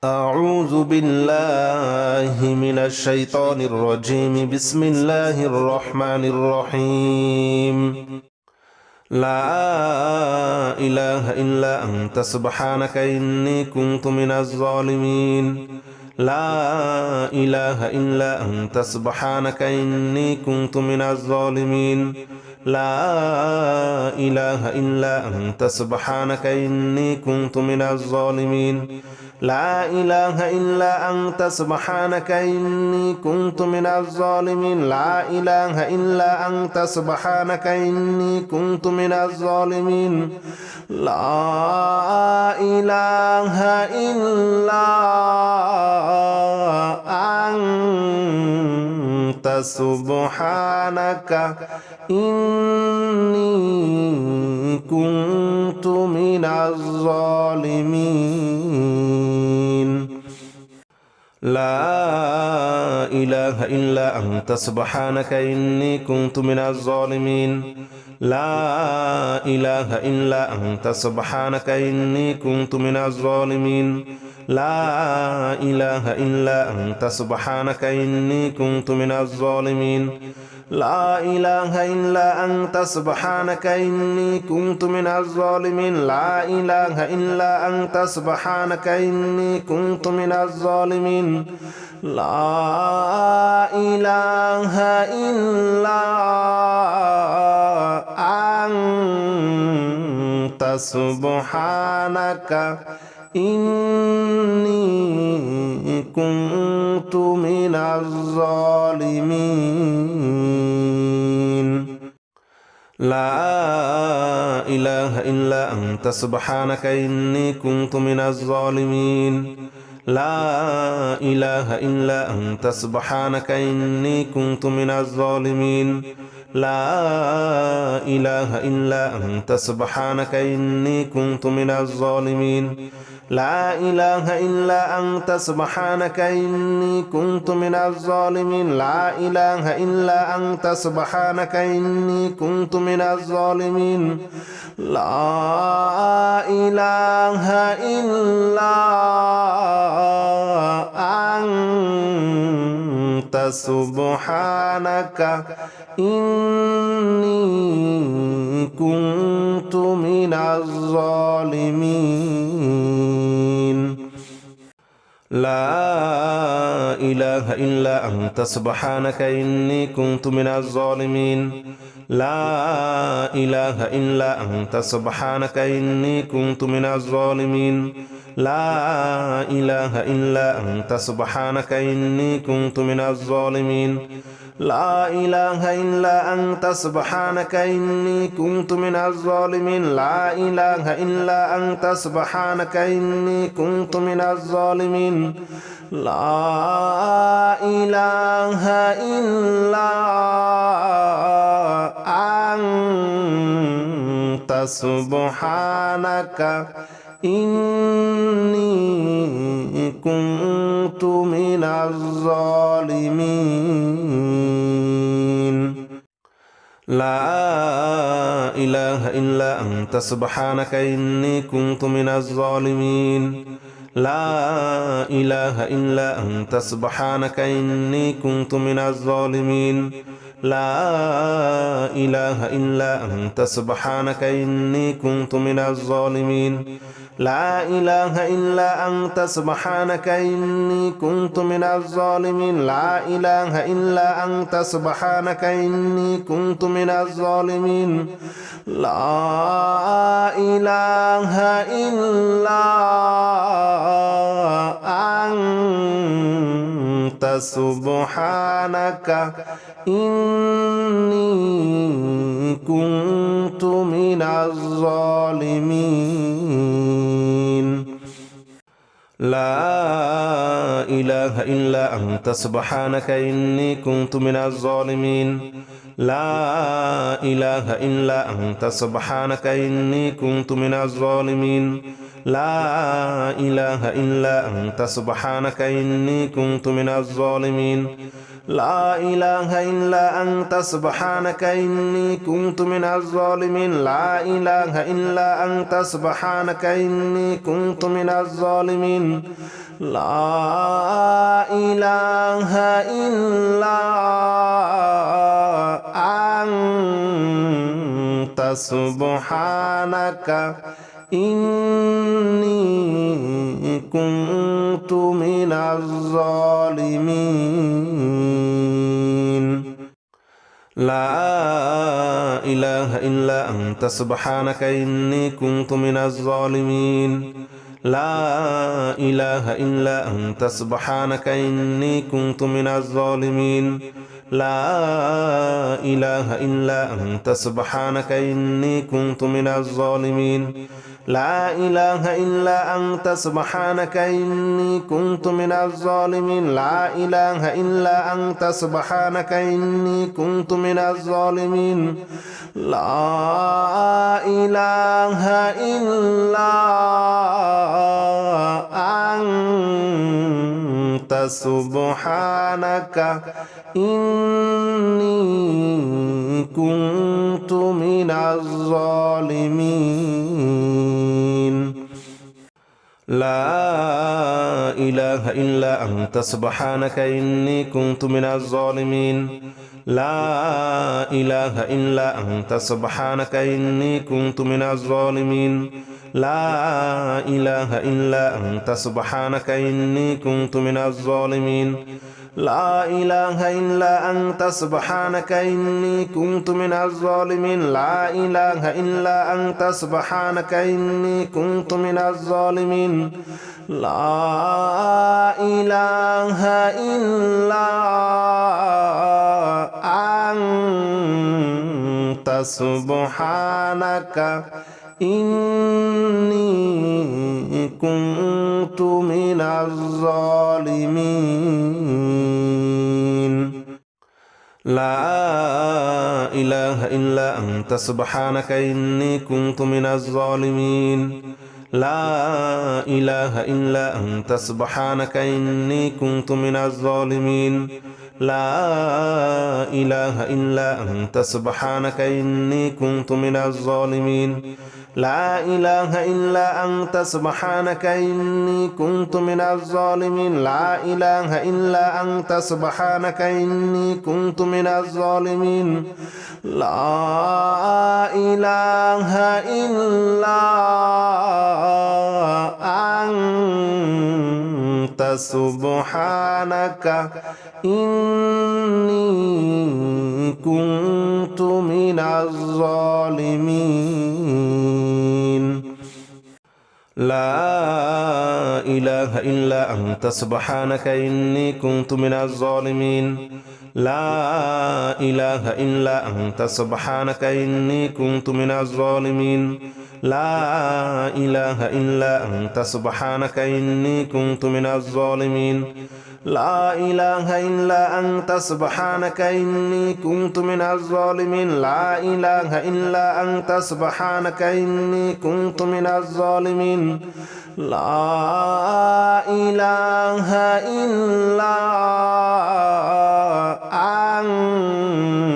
أعوذ بالله من الشيطان الرجيم. بسم الله الرحمن الرحيم. لا إله إلا أنت سبحانك إني كنت من الظالمين. لا إله إلا أنت سبحانك إني كنت من الظالمين. لا إله إلا أنت سبحانك إني كنت من الظالمين. لا إله إلا أنت سبحانك إني كنت من الظالمين. لا إله إلا أنت سبحانك إني كنت من الظالمين. لا إله إلا أنت سبحانك إني كنت من الظالمين. لا إله إلا أنت سبحانك إني كنت من الظالمين. لا إله إلا أنت سبحانك إني كنت من الظالمين. لا إله إلا أنت سبحانك إني كنت من الظالمين. لا إله إلا أنت سبحانك إني كنت من الظالمين. لا إله إلا أنت سبحانك إني كنت من الظالمين. لا إله إلا أنت سبحانك إني كنت من الظالمين. لا إله إلا أنت سبحانك إني كنت من الظالمين. لا إله إلا أنت سبحانك إني كنت من الظالمين. لا إله إلا أنت سبحانك إني كنت من الظالمين. لا إله إلا أنت سبحانك إني كنت من الظالمين. لا إله إلا أنت سبحانك إني كنت من الظالمين. لا إله إلا أنت سبحانك إني كنت من الظالمين. لا إله إلا أنت سبحانك إني كنت من الظالمين. لا إله إلا أنت سبحانك إني كنت من الظالمين. لا إله إلا أنت سبحانك إني كنت من الظالمين. لا إله إلا أنت سبحانك إني كنت من الظالمين. لا إله إلا أنت سبحانك إني كنت من الظالمين. لا إله إلا أنت سبحانك إني كنت من الظالمين. لا إله إلا أنت سبحانك إني كنت من الظالمين. لا إله إلا أنت سبحانك إني كنت من الظالمين. لا إله إلا أنت سبحانك إني كنت من الظالمين. لا إله إلا أنت سبحانك إني كنت من الظالمين. لا إله إلا أنت سبحانك إني كنت من الظالمين. لا إله إلا أنت سبحانك إني كنت من الظالمين. لا إله إلا أنت سبحانك إني كنت من الظالمين. لا إله إلا أنت سبحانك إني كنت من الظالمين. لا إله إلا أنت سبحانك إني كنت من الظالمين. لا إله إلا أنت سبحانك إني كنت من الظالمين. لا إله إلا أنت سبحانك إني كنت من الظالمين. لا إله إلا أنت سبحانك إني كنت من الظالمين لا إله إلا أنت سبحانك إني كنت من الظالمين لا إله إلا أنت سبحانك إني كنت من الظالمين لا إله إلا أنت سبحانك إني كنت من الظالمين لا إله إلا أنت سبحانك إني كنت من الظالمين لا إله إلا أنت سبحانك إني كنت من الظالمين لا إله إلا أنت سبحانك إني كنت من الظالمين لا إله إلا أنت سبحانك إني كنت من الظالمين لا إله إلا أنت سبحانك إني كنت من الظالمين لا إله إلا أنت سبحانك إني كنت من الظالمين لا إله إلا أنت سبحانك إني كنت من الظالمين لا إله إلا أنت سبحانك إني كنت من الظالمين لا إله إلا أنت سبحانك إني كنت من الظالمين لا إله إلا أنت سبحانك إني كنت من الظالمين لا إله إلا أنت سبحانك إني كنت من الظالمين لا إله إلا أنت سبحانك إني كنت من الظالمين لا إله إلا أنت سبحانك إني كنت من الظالمين لا إله إلا أنت سبحانك إني كنت من الظالمين لا إله إلا أنت سبحانك إني كنت من الظالمين لا إله إلا أنت سبحانك إني كنت من الظالمين لا إله إلا أنت سبحانك إني كنت من الظالمين لا إله إلا أنت سبحانك إني كنت من الظالمين لا إله إلا أنت سبحانك إني كنت من الظالمين لا إله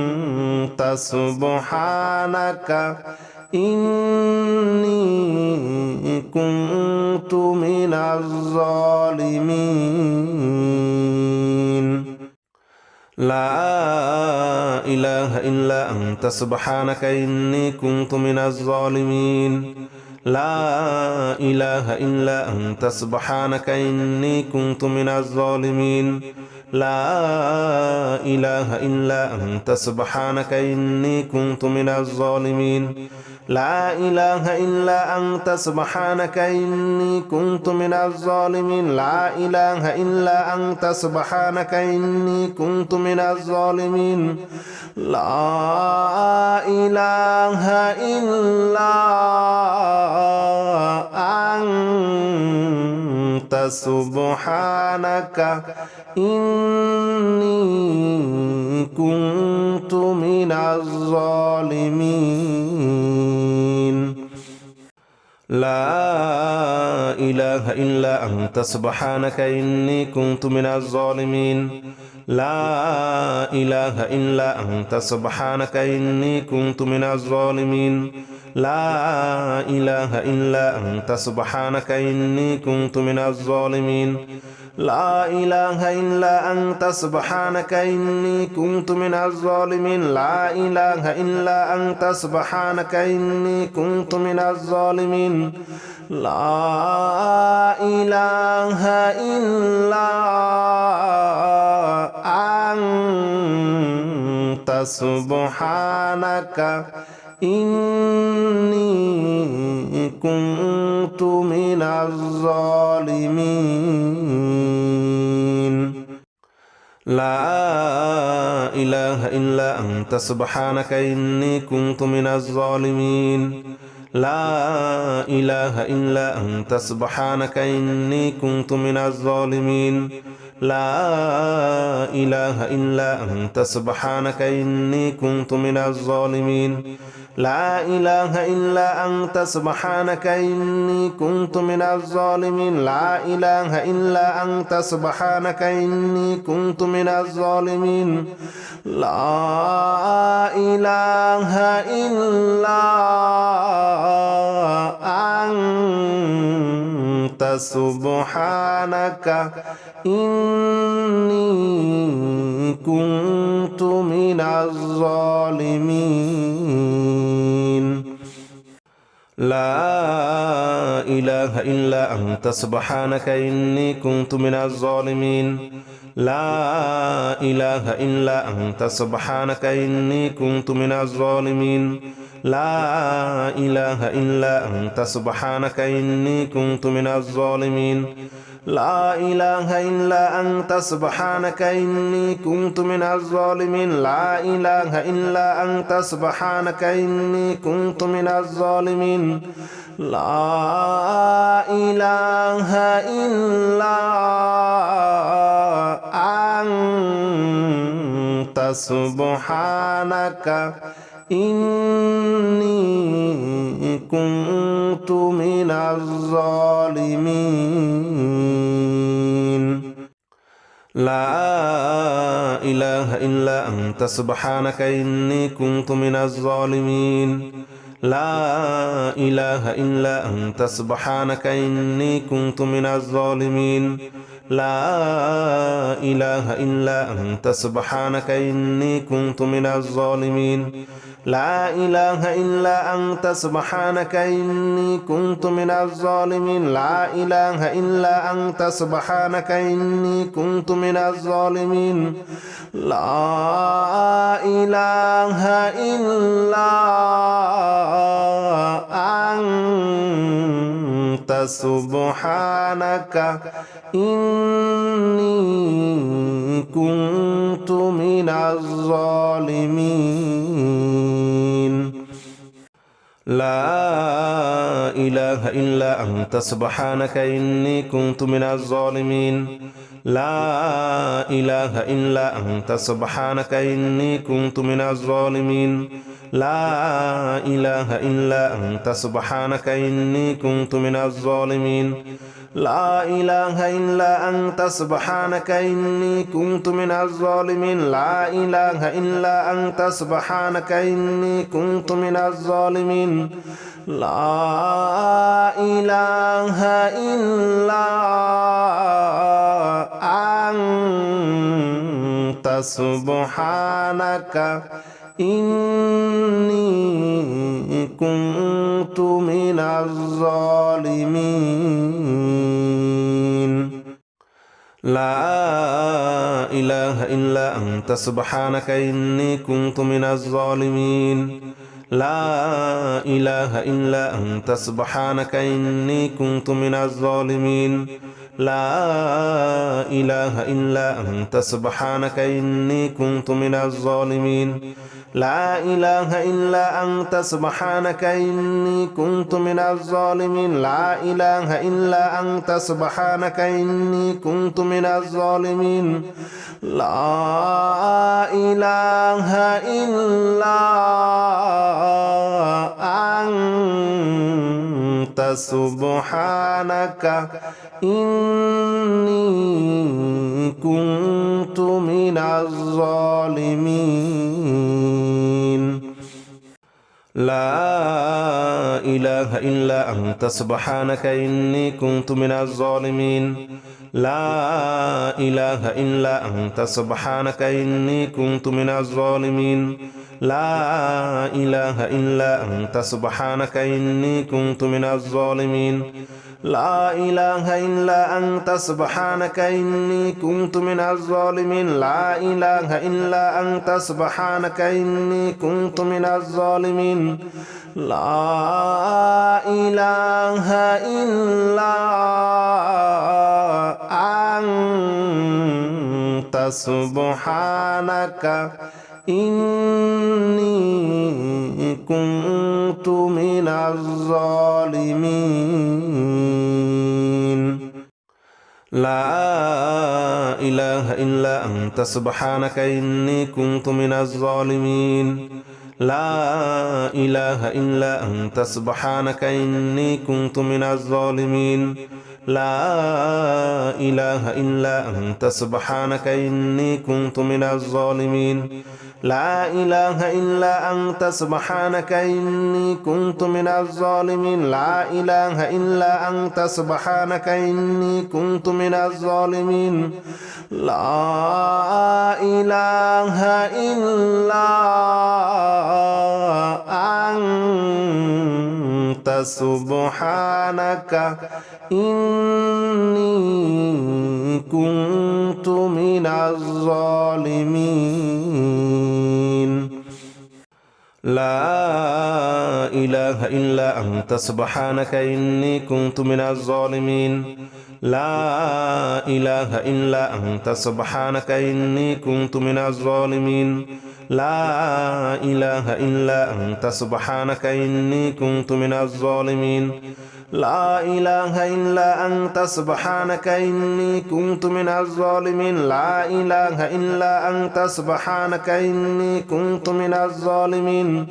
إلا أنت سبحانك إني كنت من الظالمين لا إله إلا أنت سبحانك إني كنت من الظالمين لا إله إلا أنت سبحانك إني كنت من الظالمين لا إله إلا أنت سبحانك إني كنت من الظالمين لا إله إلا أنت سبحانك إني كنت من الظالمين لا إله إلا أنت سبحانك إني كنت من الظالمين لا إله إلا أنت سبحانك إني كنت من الظالمين لا إله إلا أنت سبحانك إني كنت من الظالمين لا إله إلا أنت سبحانك إني كنت من الظالمين لا إله إلا أنت سبحانك إني كنت من الظالمين لا إله إلا أنت سبحانك إني كنت من الظالمين لا إله إلا أنت سبحانك إني كنت من الظالمين لا إله إلا أنت سبحانك إني كنت من الظالمين لا إله إلا أنت سبحانك إني كنت من الظالمين لا إله إلا أنت سبحانك إني كنت من الظالمين لا إله إلا أنت سبحانك إني كنت من الظالمين لا إله إلا أنت سبحانك إني كنت من الظالمين لا إله إلا أنت سبحانك إني كنت من الظالمين لا إله إلا أنت سبحانك إني كنت من الظالمين لا إله إلا أنت سبحانك إني كنت من الظالمين لا إله إلا أنت سبحانك إني كنت من الظالمين لا إله إلا أنت سبحانك إني كنت من الظالمين لا إله إلا أنت سبحانك إني كنت من الظالمين لا إله إلا أنت سبحانك إني كنت من الظالمين لا إله إلا أنت سبحانك إني كنت من الظالمين لا إله إلا أنت سبحانك إني كنت من الظالمين لا إله إلا أنت سبحانك إني كنت من الظالمين لا إله إلا أنت سبحانك إني كنت من الظالمين لا إله إلا أنت سبحانك إني كنت من الظالمين لا إله إلا أنت سبحانك إني كنت من الظالمين لا إله إلا أنت سبحانك إني كنت من الظالمين لا إله إلا أنت سبحانك إني كنت من الظالمين لا إله إلا أنت سبحانك إني كنت من الظالمين لا إله إلا أنت سبحانك إني كنت من الظالمين لا إله إلا أنت سبحانك إني كنت من الظالمين لا إله إلا أنت سبحانك إني كنت من الظالمين لا إله إلا أنت سبحانك إني كنت من الظالمين لا إله إلا أنت سبحانك إني كنت من الظالمين لا إله إلا أنت سبحانك إني كنت من الظالمين لا إله إلا أنت سبحانك إني كنت من الظالمين لا إله إلا أنت سبحانك إني كنت من الظالمين لا إله إلا أنت سبحانك إني كنت من الظالمين لا إله إلا أنت سبحانك إني كنت من الظالمين لا إله إلا أنت سبحانك إني كنت من الظالمين لا إله إلا أنت سبحانك إني كنت من الظالمين لا إله إلا أنت سبحانك إني كنت من الظالمين لا إله إلا أنت سبحانك إني كنت من الظالمين لا إله إلا أنت سبحانك إني كنت من الظالمين لا إله إلا أنت سبحانك إني كنت من الظالمين لا إله إلا أنت سبحانك إني كنت من الظالمين لا إله إلا أنت سبحانك إني كنت من الظالمين لا إله إلا أنت سبحانك إني كنت من الظالمين لا إله إلا أنت سبحانك إني كنت من الظالمين لا إله إلا أنت سبحانك إني كنت من الظالمين لا إله إلا أنت سبحانك إني كنت من الظالمين لا إله إلا أنت سبحانك إني كنت من الظالمين لا إله إلا أنت سبحانك إني كنت من الظالمين لا إله إلا أنت سبحانك إني كنت من الظالمين لا إله إلا أنت سبحانك إني كنت من الظالمين لا إله إلا أنت سبحانك إني كنت من الظالمين لا إله إلا أنت سبحانك إني كنت من الظالمين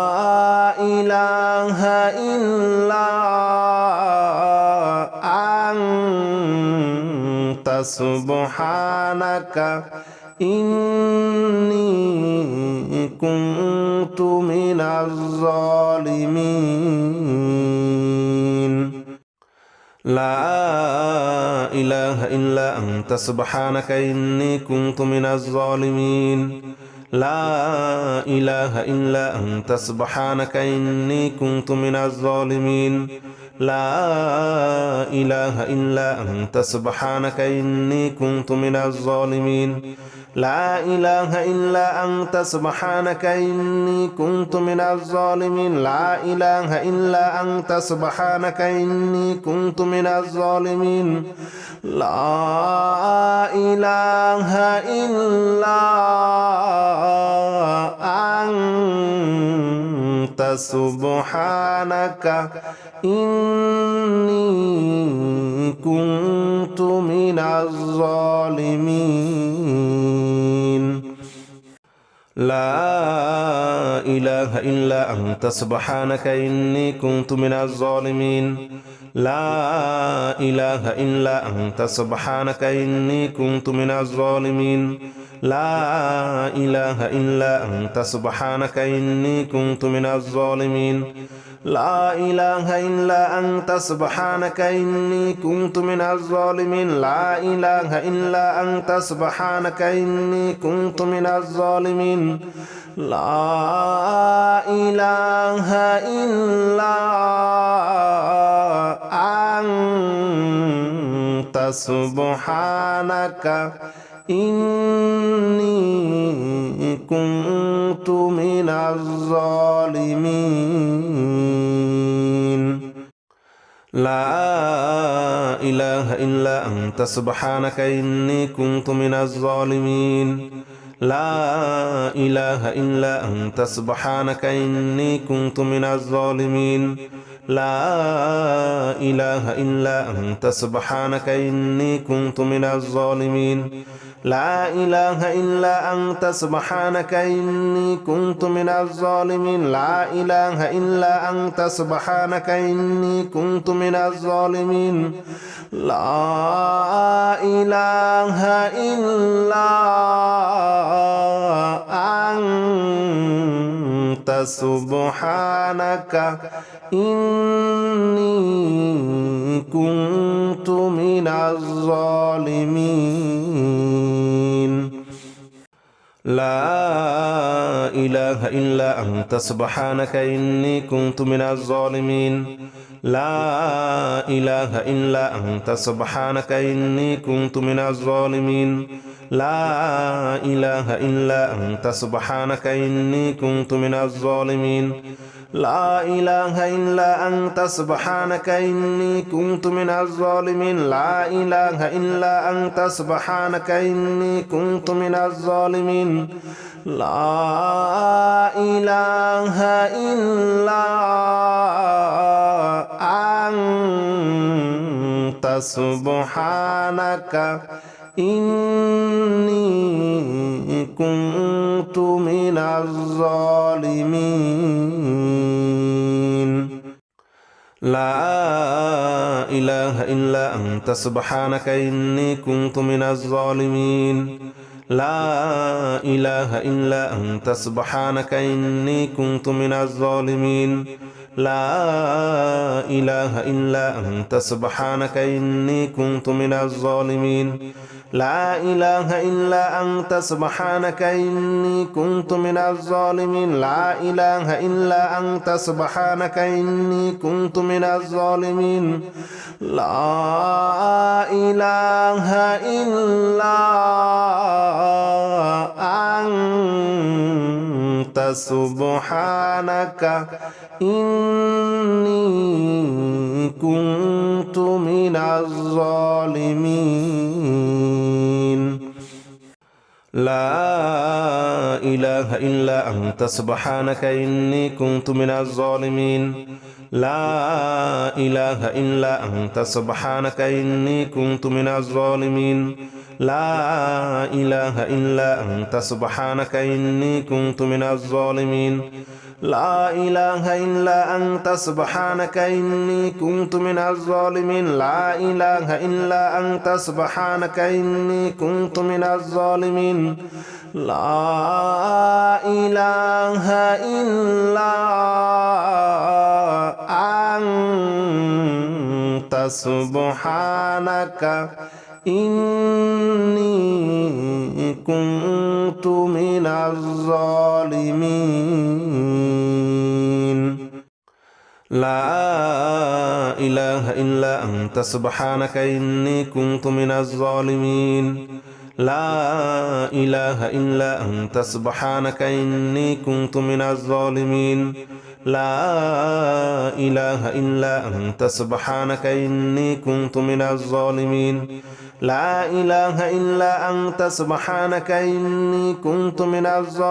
لا إله إلا أنت سبحانك إني كنت من الظالمين لا إله إلا أنت سبحانك إني كنت من الظالمين لا إله إلا أنت سبحانك إني كنت من الظالمين لا إله إلا أنت سبحانك إني كنت من الظالمين لا إله إلا أنت سبحانك إني كنت من الظالمين لا إله إلا أنت سبحانك إني كنت من الظالمين لا إله إلا أنت سبحانك إني كنت من الظالمين لا إله إلا أنت سبحانك إني كنت من الظالمين لا إله إلا أنت سبحانك إني كنت من الظالمين لا إله إلا أنت سبحانك إني كنت من الظالمين لا إله إلا أنت سبحانك إني كنت من الظالمين لا إله إلا أنت سبحانك إني كنت من الظالمين لا إله إلا أنت سبحانك إني كنت من الظالمين لا إله إلا أنت سبحانك إني كنت من الظالمين لا إله إلا أنت سبحانك إني كنت من الظالمين لا إله إلا أنت سبحانك إني كنت من الظالمين لا إله إلا أنت سبحانك إني كنت من الظالمين لا إله إلا أنت سبحانك إني كنت من الظالمين لا إله إلا أنت سبحانك إني كنت من الظالمين لا إله إلا أنت سبحانك إني كنت من الظالمين لا إله إلا أنت سبحانك إني كنت من الظالمين لا إله إلا أنت سبحانك إني كنت من الظالمين لا إله إلا أنت سبحانك إني كنت من الظالمين لا إله إلا أنت سبحانك إني كنت من الظالمين لا إله إلا أنت سبحانك إني كنت من الظالمين لا إله إلا أنت سبحانك إني كنت من الظالمين لا إله إلا أنت سبحانك إني كنت من الظالمين لا إله إلا أنت سبحانك إني كنت من الظالمين لا إله إلا أنت سبحانك إني كنت من الظالمين لا إله إلا أنت سبحانك إني كنت من الظالمين لا إله إلا أنت سبحانك إني كنت من الظالمين لا إله إلا أنت سبحانك إني كنت من الظالمين لا إله إلا أنت سبحانك إني كنت من الظالمين لا إله إلا أنت سبحانك إني كنت من الظالمين لا إله إلا أنت سبحانك إني كنت من الظالمين لا إله إلا أنت سبحانك إني كنت من الظالمين لا إله إلا أنت سبحانك إني كنت من الظالمين لا إله إلا أنت سبحانك إني كنت من الظالمين لا إله إلا أنت سبحانك إني كنت من الظالمين لا إله إلا أنت سبحانك إني كنت من الظالمين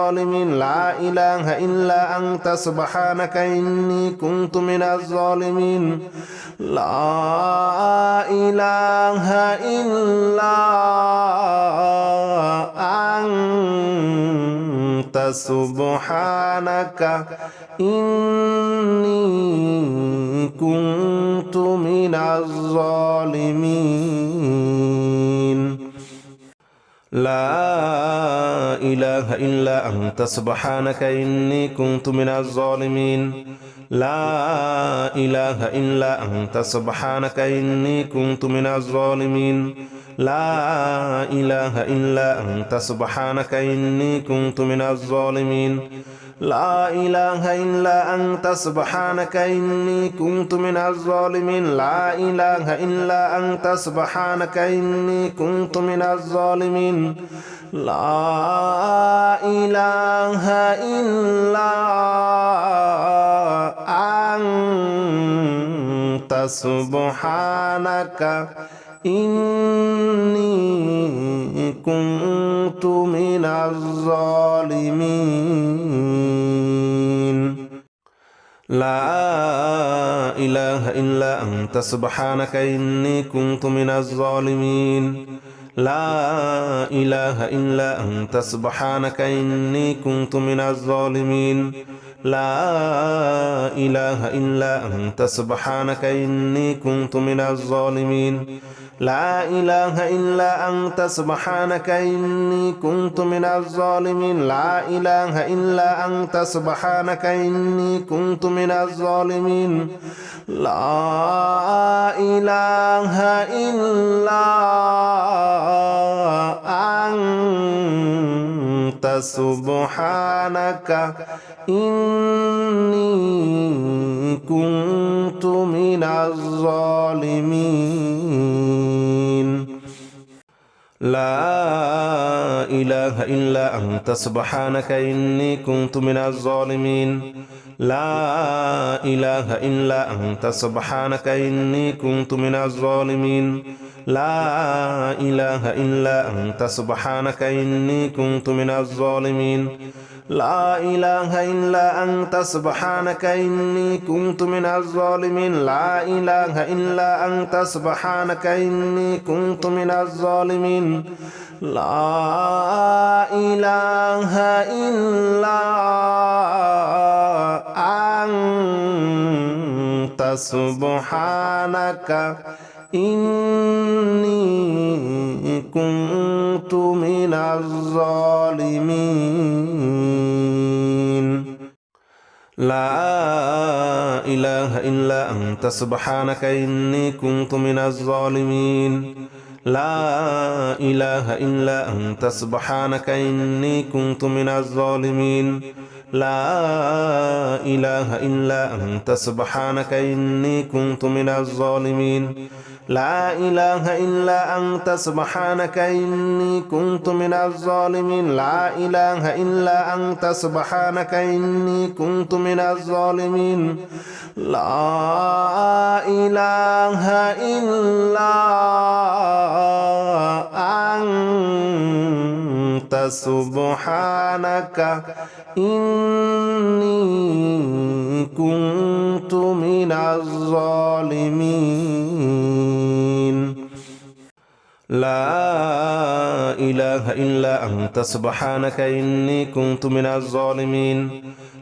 لا إله إلا أنت سبحانك إني كنت من الظالمين لا إله إلا أنت سبحانك إني كنت من الظالمين لا إله إلا أنت سبحانك إني كنت من الظالمين لا إله إلا أنت سبحانك إني كنت من الظالمين لا إله إلا أنت سبحانك إني كنت من الظالمين لا إله إلا أنت سبحانك إني كنت من الظالمين لا إله إلا أنت سبحانك إني كنت من الظالمين لا إله إلا أنت سبحانك إني كنت من الظالمين لا إله إلا أنت سبحانك إني كنت من الظالمين لا إله إلا أنت سبحانك إني كنت من الظالمين لا إله إلا أنت سبحانك إني كنت من الظالمين لا إله إلا أنت سبحانك إني كنت من الظالمين لا إله إلا أنت سبحانك إني كنت من الظالمين لا إله إلا أنت سبحانك إني كنت من الظالمين لا إله إلا أنت سبحانك إني كنت من الظالمين لا إله إلا أنت سبحانك إني كنت من الظالمين لا إله إلا أنت سبحانك إني كنت من الظالمين لا إله إلا أنت سبحانك إني كنت من الظالمين لا إله إلا أنت سبحانك إني كنت من الظالمين لا إله إلا أنت سبحانك إني كنت من الظالمين لا إله إلا أنت سبحانك إني كنت من الظالمين لا إله إلا أنت سبحانك إني كنت من الظالمين لا إله إلا أنت سبحانك إني كنت من الظالمين لا إله إلا أنت سبحانك إني كنت من الظالمين لا إله إلا أنت سبحانك إني كنت من الظالمين لا إله إلا أنت سبحانك إني كنت من الظالمين لا إله إلا أنت سبحانك إني كنت من الظالمين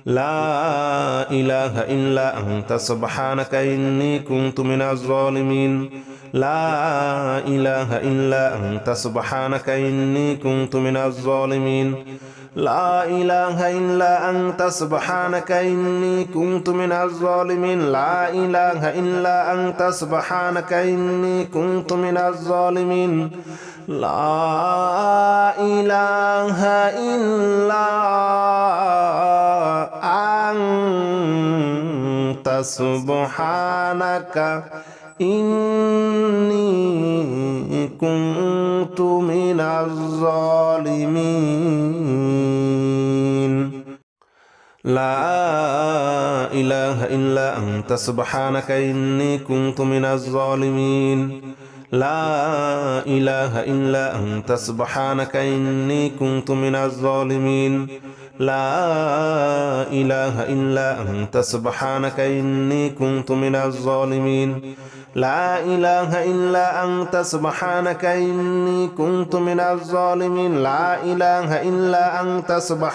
لا إله إلا أنت سبحانك إني كنت من الظالمين لا إله إلا أنت سبحانك إني كنت من الظالمين لا إله إلا أنت سبحانك إني كنت من الظالمين لا إله إلا أنت سبحانك إني كنت من الظالمين لا إله إلا أنت سبحانك إني كنت من الظالمين لا إله إلا أنت سبحانك إني كنت من الظالمين لا إله إلا أنت سبحانك إني كنت من الظالمين لا إله إلا أنت سبحانك إني كنت من الظالمين لا إله إلا أنت سبحانك إني كنت من الظالمين لا إله إلا أنت سبحانك إني كنت من الظالمين لا إله إلا أنت سبحانك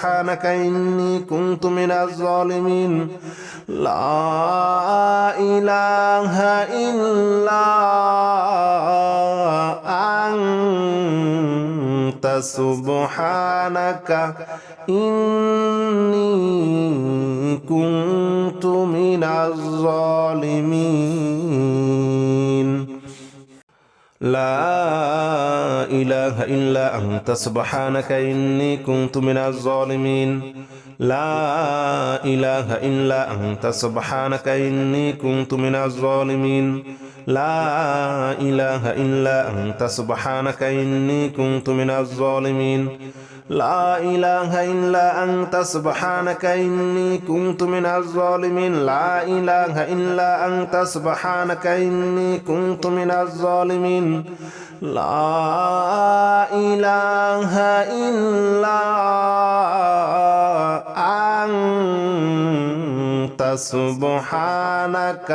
إني كنت من الظالمين لا إله إلا أنت سبحانك إني كنت من الظالمين لا إله إلا أنت سبحانك إني كنت من الظالمين لا إله إلا أنت سبحانك إني كنت من الظالمين لا إله إلا أنت سبحانك إني كنت من الظالمين لا إله إلا أنت سبحانك إني كنت من الظالمين لا إله إلا أنت سبحانك إني كنت من الظالمين لا إله إلا أنت سبحانك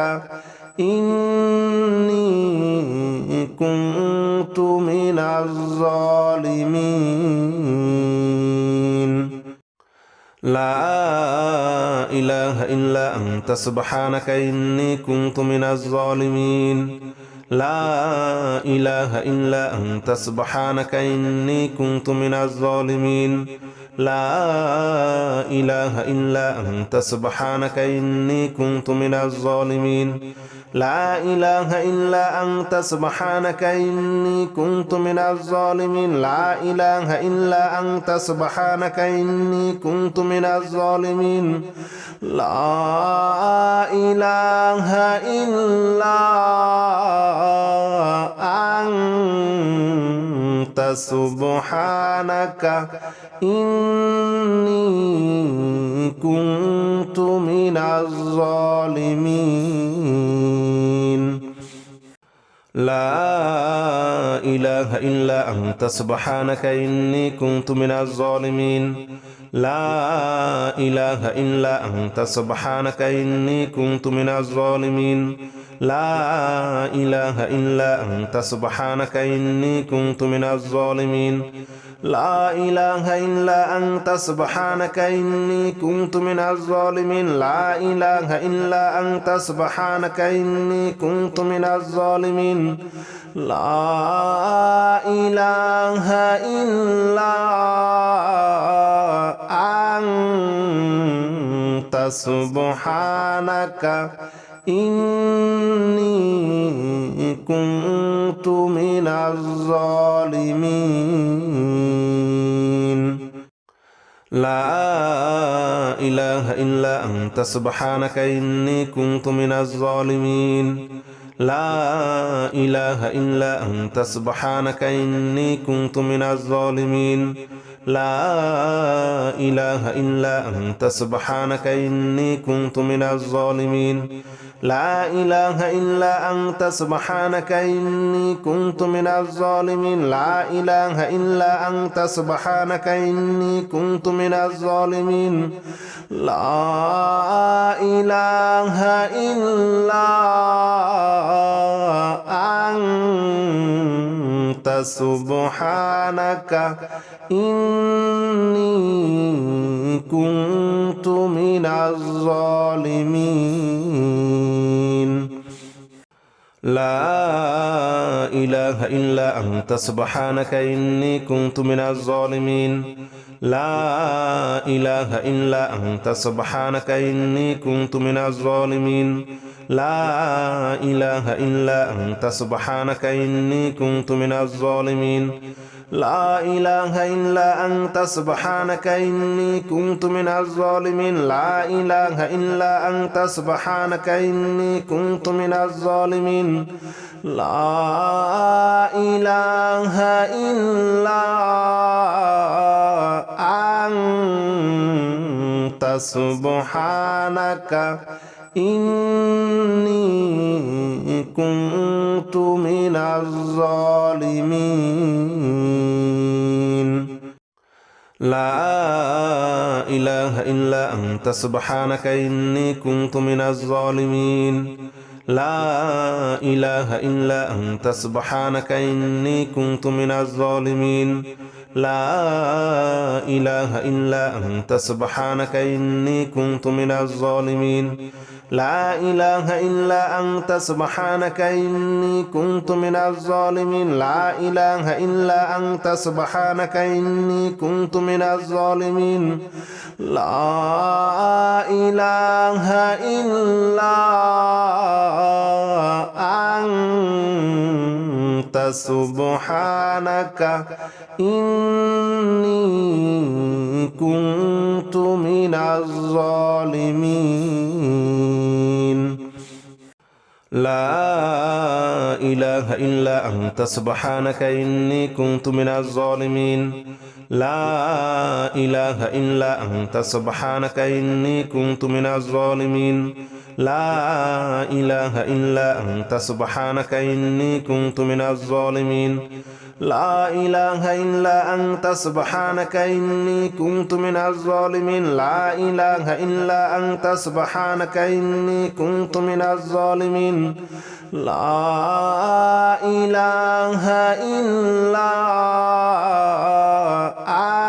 إني كنت من الظالمين لا إله إلا أنت سبحانك إني كنت من الظالمين لا إله إلا أنت سبحانك إني كنت من الظالمين لا إله إلا أنت سبحانك إني كنت من الظالمين لا إله إلا أنت سبحانك إني كنت من الظالمين لا إله إلا أنت سبحانك إني كنت من الظالمين لا إله إلا أنت سبحانك إني كنت من الظالمين لا إله إلا أنت سبحانك إني كنت من الظالمين لا إله إلا أنت سبحانك إني كنت من الظالمين لا إله إلا أنت سبحانك إني كنت من الظالمين لا إله إلا أنت سبحانك إني كنت من الظالمين لا إله إلا أنت سبحانك إني كنت من الظالمين لا إله إلا أنت سبحانك إني كنت من الظالمين لا إله إلا أنت سبحانك إني كنت من الظالمين لا إله إلا أنت سبحانك إني كنت من الظالمين لا إله إلا أنت سبحانك إني كنت من الظالمين لا إله إلا أنت سبحانك إني كنت من الظالمين لا إله إلا أنت سبحانك إني كنت من الظالمين لا إله إلا أنت سبحانك إني كنت من الظالمين لا إله إلا أنت سبحانك إني كنت من الظالمين لا إله إلا أنت سبحانك إني كنت من الظالمين لا إله إلا أنت سبحانك إني كنت من الظالمين لا إله إلا أنت سبحانك إني كنت من الظالمين لا إله إلا أنت سبحانك إني كنت من الظالمين لا إله إلا أنت سبحانك إني كنت من الظالمين لا إله إلا أنت سبحانك إني كنت من الظالمين لا إله إلا أنت سبحانك إني كنت من الظالمين لا إله إلا أنت سبحانك إني كنت من الظالمين لا إله إلا أنت سبحانك إني كنت من الظالمين لا إله إلا أنت سبحانك إني كنت من الظالمين لا إله إلا أنت سبحانك إني كنت من الظالمين لا إله إلا أنت سبحانك إني كنت من الظالمين لا إله إلا أنت سبحانك إني كنت من الظالمين لا إله إلا أنت سبحانك إني كنت من الظالمين لا إله إلا أنت سبحانك إني كنت من الظالمين لا إله إلا أنت سبحانك إني كنت من الظالمين لا إله إلا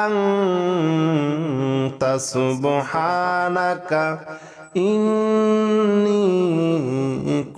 أنت سبحانك إني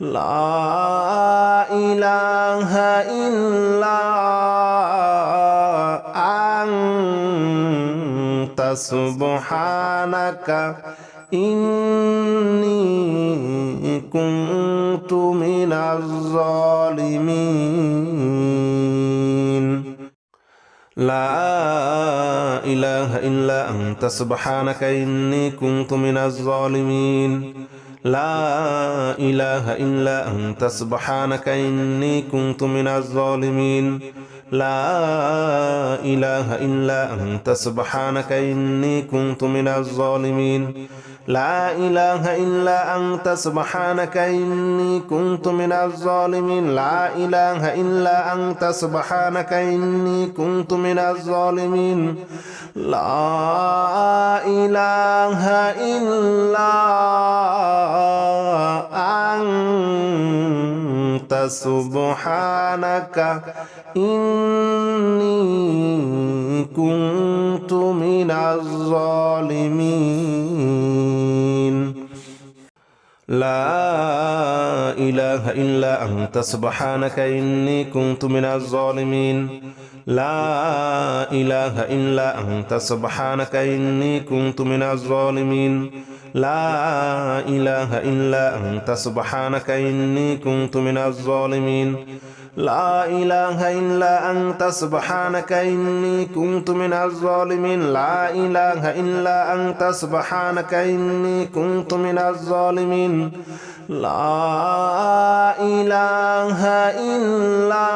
لا إله إلا أنت سبحانك إني كنت من الظالمين لا إله إلا أنت سبحانك إني كنت من الظالمين لا إله إلا أنت سبحانك إني كنت من الظالمين لا إله إلا أنت سبحانك إني كنت من الظالمين لا إله إلا أنت سبحانك إني كنت من الظالمين لا إله إلا أنت سبحانك إني كنت من الظالمين لا إله إلا أنت سبحانك إني كنت من الظالمين لا إله إلا أنت سبحانك إني كنت من الظالمين لا إله إلا أنت سبحانك إني كنت من الظالمين لا إله إلا أنت سبحانك إني كنت من الظالمين لا إله إلا أنت سبحانك إني كنت من الظالمين لا إله إلا أنت سبحانك إني كنت من الظالمين لا إله إلا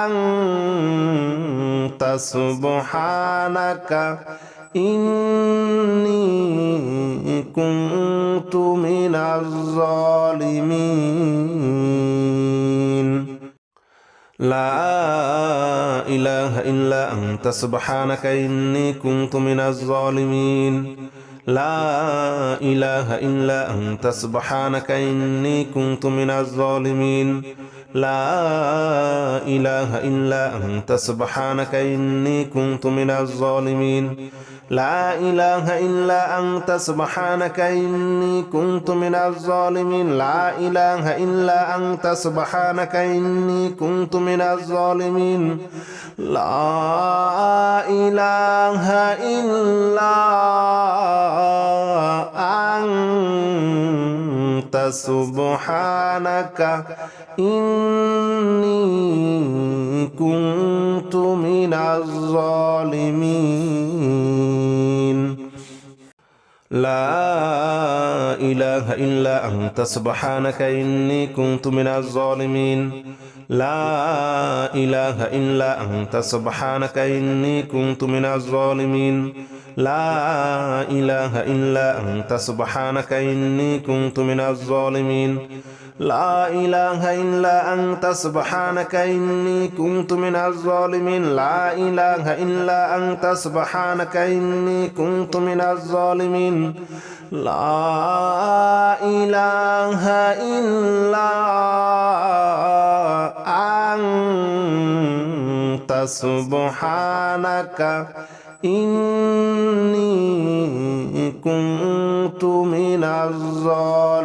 أنت سبحانك إني كنت من الظالمين لا إله إلا أنت سبحانك إني كنت من الظالمين لا إله إلا أنت سبحانك إني كنت من الظالمين لا إله إلا أنت سبحانك إني كنت من الظالمين لا إله إلا أنت سبحانك إني كنت من الظالمين لا إله إلا أنت سبحانك إني كنت من الظالمين لا إله إلا أنت سبحانك إني كنت من الظالمين لا إله إلا أنت سبحانك إني كنت من الظالمين لا إله إلا أنت سبحانك إني كنت من الظالمين لا إله إلا أنت سبحانك إني كنت من الظالمين لا إله إلا أنت سبحانك إني كنت من الظالمين لا إله إلا أنت سبحانك إني كنت من الظالمين لا إله إلا أنت سبحانك إني كنت من الظالمين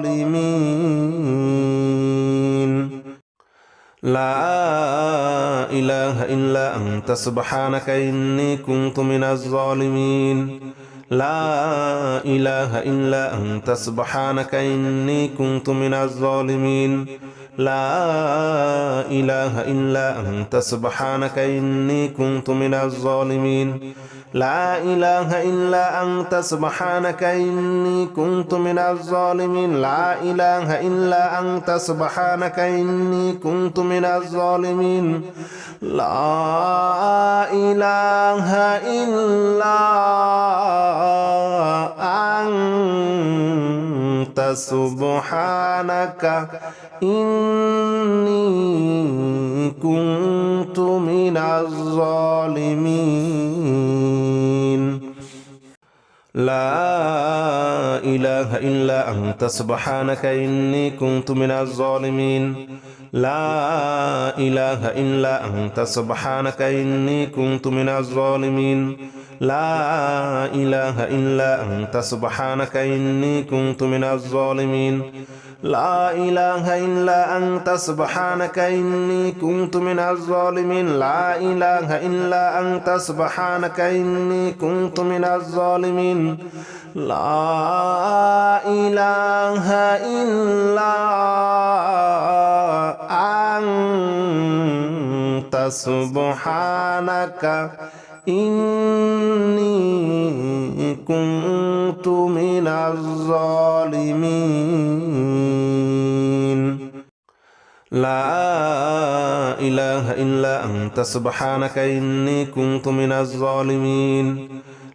لا إله إلا أنت سبحانك إني كنت من الظالمين لا إله إلا أنت سبحانك إني كنت من الظالمين لا إله إلا أنت سبحانك إني كنت من الظالمين لا إله إلا أنت سبحانك إني كنت من الظالمين لا إله إلا أنت سبحانك إني كنت من الظالمين لا إله إلا أنت سبحانك إني كنت من الظالمين لا إله إلا أنت سبحانك إني كنت من الظالمين لا إله إلا أنت سبحانك إني كنت من الظالمين لا إله إلا أنت سبحانك إني كنت من الظالمين لا إله إلا أنت سبحانك إني كنت من الظالمين لا إله إلا أنت سبحانك إني كنت من الظالمين لا إله إلا أنت سبحانك إني كنت من الظالمين لا إله إلا أنت سبحانك إني كنت من الظالمين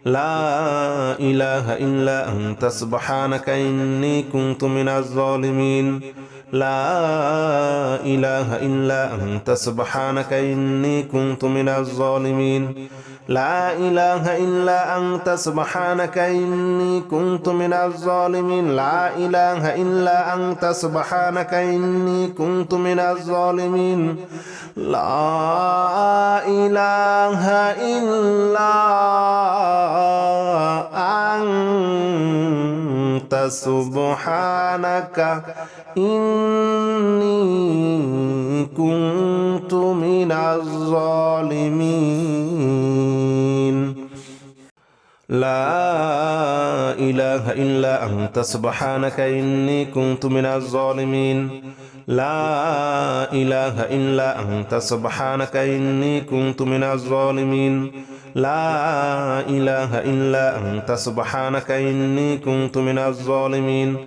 لا إله إلا أنت سبحانك إني كنت من الظالمين لا إله إلا أنت سبحانك إني كنت من الظالمين لا إله إلا أنت سبحانك إني كنت من الظالمين لا إله إلا أنت سبحانك إني كنت من الظالمين لا إله إلا أنت سبحانك إني كنت من الظالمين لا إله إلا أنت سبحانك إني كنت من الظالمين لا إله إلا أنت سبحانك إني كنت من الظالمين لا إله إلا أنت سبحانك إني كنت من الظالمين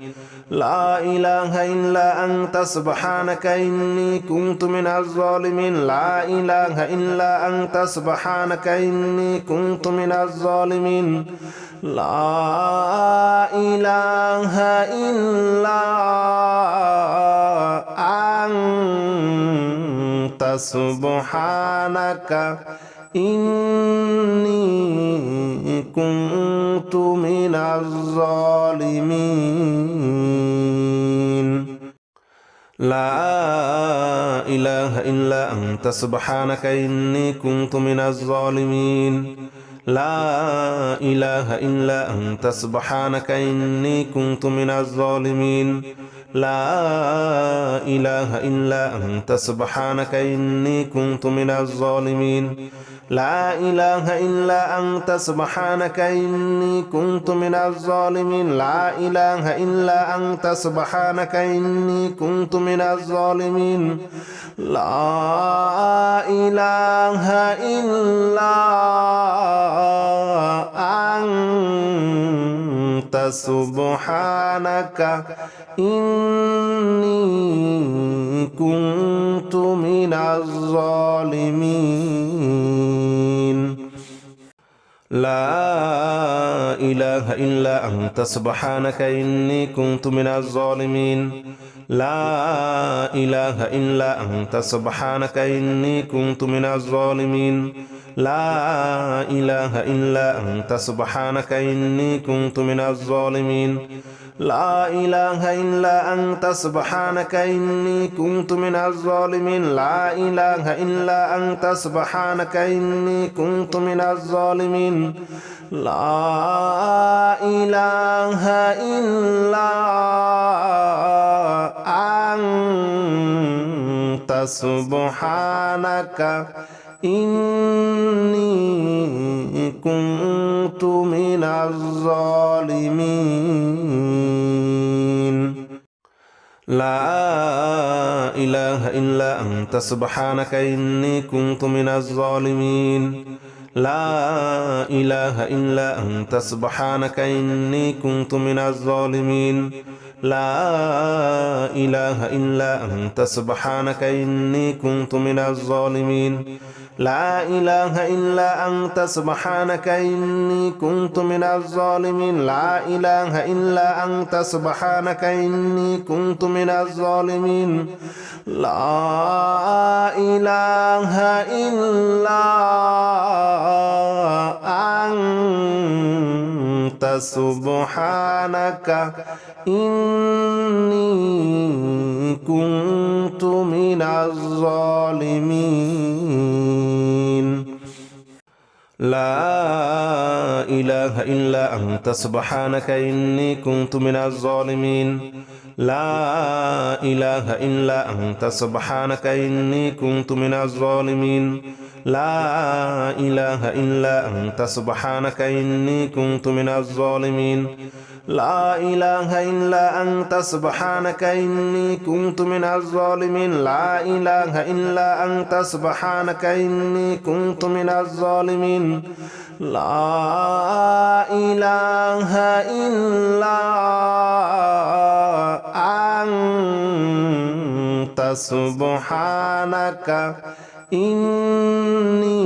لا إله إلا أنت سبحانك إني كنت من الظالمين لا إله إلا أنت سبحانك إني كنت من الظالمين لا إله إلا أنت سبحانك إني كنت من الظالمين لا إله إلا أنت سبحانك إني كنت من الظالمين لا إله إلا أنت سبحانك إني كنت من الظالمين لا إله إلا أنت سبحانك إني كنت من الظالمين لا إله إلا أنت سبحانك إني كنت من الظالمين لا إله إلا أنت سبحانك إني كنت من الظالمين لا إله إلا أنت سبحانك إني كنت من الظالمين لا إله إلا أنت سبحانك إني كنت من الظالمين لا إله إلا أنت سبحانك إني كنت من الظالمين لا إله إلا أنت سبحانك إني كنت من الظالمين لا إله إلا أنت سبحانك إني كنت من الظالمين لا إله إلا أنت سبحانك إني كنت من الظالمين لا إله إلا أنت سبحانك إني كنت من الظالمين لا إله إلا أنت سبحانك إني كنت من الظالمين لا إله إلا أنت سبحانك إني كنت من الظالمين لا إله إلا أنت سبحانك إني كنت من الظالمين لا إله إلا أنت سبحانك إني كنت من الظالمين لا إله إلا أنت سبحانك إني كنت من الظالمين لا إله إلا أنت سبحانك إني كنت من الظالمين لا إله إلا أنت سبحانك إني كنت من الظالمين لا إله إلا أنت سبحانك إني كنت من الظالمين لا إله إلا أنت سبحانك إني كنت من الظالمين لا إله إلا أنت سبحانك إني كنت من الظالمين لا إله إلا أنت سبحانك إني كنت من الظالمين لا إله إلا أنت سبحانك إني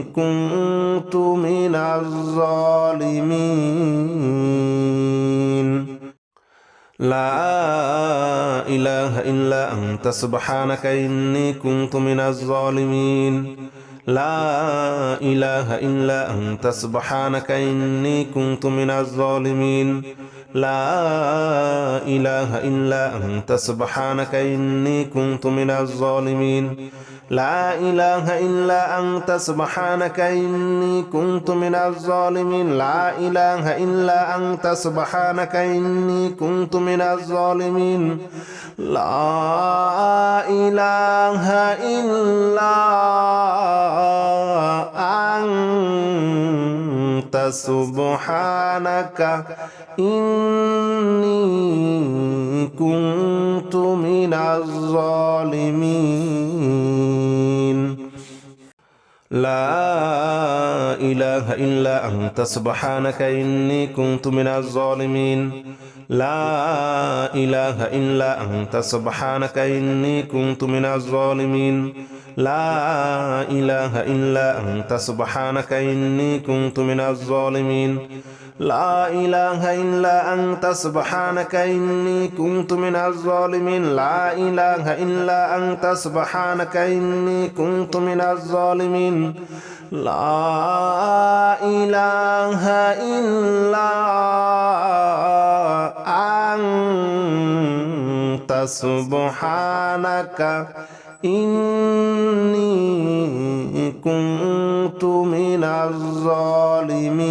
كنت من الظالمين لا إله إلا أنت سبحانك إني كنت من الظالمين لا إله إلا أنت سبحانك إني كنت من الظالمين لا إله إلا أنت سبحانك إني كنت من الظالمين لا إله إلا أنت سبحانك إني كنت من الظالمين لا إله إلا أنت سبحانك إني كنت من الظالمين لا إله إلا أنت سبحانك إني كنت من الظالمين لا إله إلا أنت سبحانك إني كنت من الظالمين لا إله إلا أنت سبحانك إني كنت من الظالمين لا إله إلا أنت سبحانك إني كنت من الظالمين لا إله إلا أنت سبحانك إني كنت من الظالمين لا إله إلا أنت سبحانك إني كنت من الظالمين لا إله إلا أنت سبحانك إني كنت من الظالمين